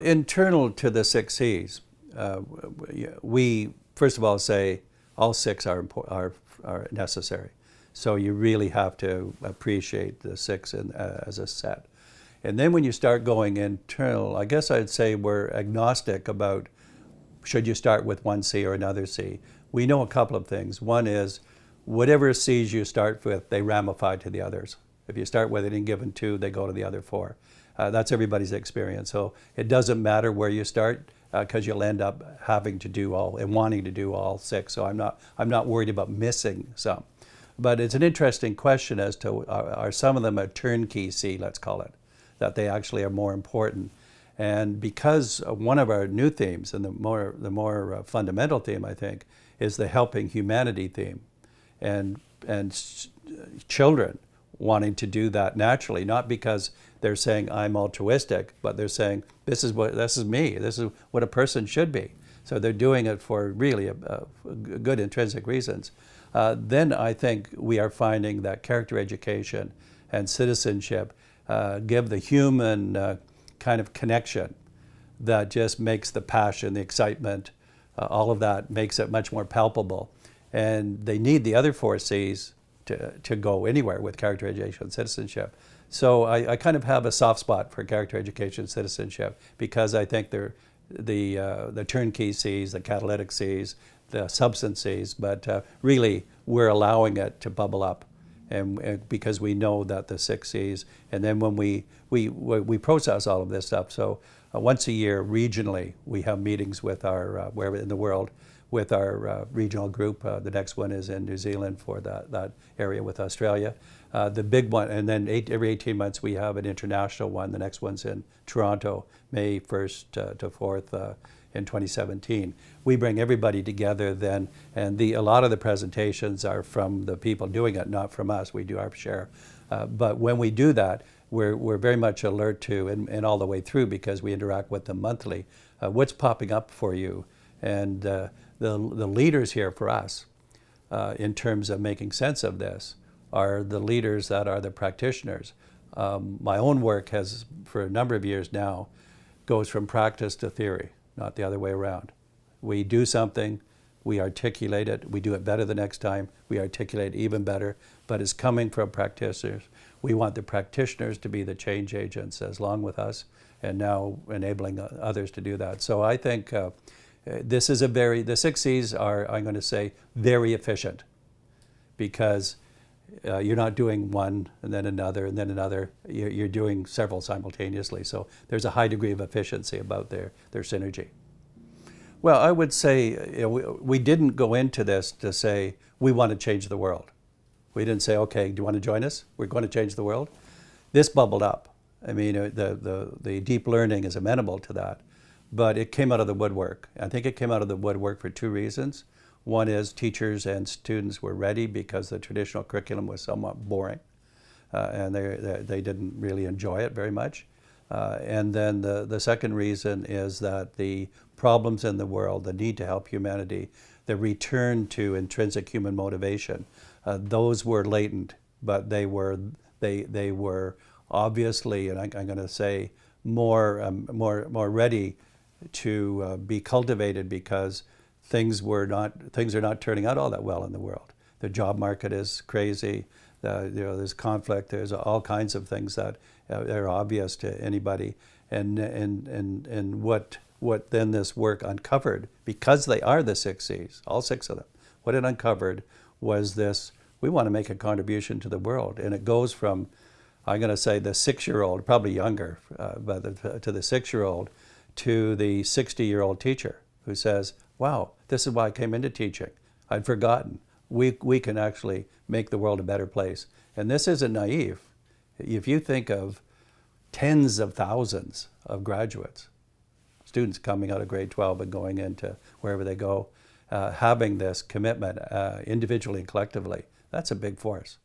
Internal to the 6 Cs, we first of all say all 6 are necessary. So you really have to appreciate the 6 as a set. And then when you start going internal, I guess I'd say we're agnostic about should you start with one C or another C. We know a couple of things. One is whatever Cs you start with, they ramify to the others. If you start with any given 2, they go to the other 4. That's everybody's experience. So it doesn't matter where you start because you'll end up having to do all and wanting to do all 6. So I'm not worried about missing some. But it's an interesting question as to are some of them a turnkey C, let's call it, that they actually are more important. And because one of our new themes, and the more fundamental theme, I think, is the helping humanity theme, and children wanting to do that naturally, not because they're saying I'm altruistic, but they're saying this is me, this is what a person should be. So they're doing it for really good intrinsic reasons. Then I think we are finding that character education and citizenship give the human kind of connection that just makes the passion, the excitement, all of that makes it much more palpable. And they need the other 4 Cs to go anywhere with character education and citizenship. So I kind of have a soft spot for character education and citizenship because I think they're the turnkey Cs, the catalytic Cs, the substance Cs, but really we're allowing it to bubble up, and because we know that the 6 Cs, and then when we process all of this stuff. So once a year, regionally, we have meetings with our wherever in the world with our regional group. The next one is in New Zealand for that area with Australia. The big one, and then every 18 months we have an international one. The next one's in Toronto, May 1st to 4th in 2017. We bring everybody together then, and a lot of the presentations are from the people doing it, not from us. We do our share. But when we do that, we're very much alert to, and all the way through, because we interact with them monthly, what's popping up for you. And the leaders here for us, in terms of making sense of this, are the leaders that are the practitioners. My own work has, for a number of years now, goes from practice to theory, not the other way around. We do something, we articulate it, we do it better the next time, we articulate it even better, but it's coming from practitioners. We want the practitioners to be the change agents as long with us, and now enabling others to do that. So I think this is the 6 Cs are, I'm going to say, very efficient, because you're not doing one and then another and then another. You're doing several simultaneously. So there's a high degree of efficiency about their synergy. Well, I would say we didn't go into this to say we want to change the world. We didn't say, okay, do you want to join us? We're going to change the world. This bubbled up. I mean, the deep learning is amenable to that. But it came out of the woodwork. I think it came out of the woodwork for 2 reasons. One is teachers and students were ready because the traditional curriculum was somewhat boring, and they didn't really enjoy it very much. And then the second reason is that the problems in the world, the need to help humanity, the return to intrinsic human motivation, those were latent, but they were obviously, and I'm going to say, more ready to be cultivated, because things are not turning out all that well in the world. The job market is crazy. There's conflict. There's all kinds of things that are obvious to anybody. And what then this work uncovered, because they are the 6 Cs, all 6 of them, what it uncovered was this: we want to make a contribution to the world. And it goes from, I'm going to say, the 6-year-old, probably younger, but to the 6-year-old, to the 60-year-old teacher who says, wow, this is why I came into teaching. I'd forgotten. We can actually make the world a better place. And this isn't naive. If you think of tens of thousands of graduates, students coming out of grade 12 and going into wherever they go, having this commitment individually and collectively, that's a big force.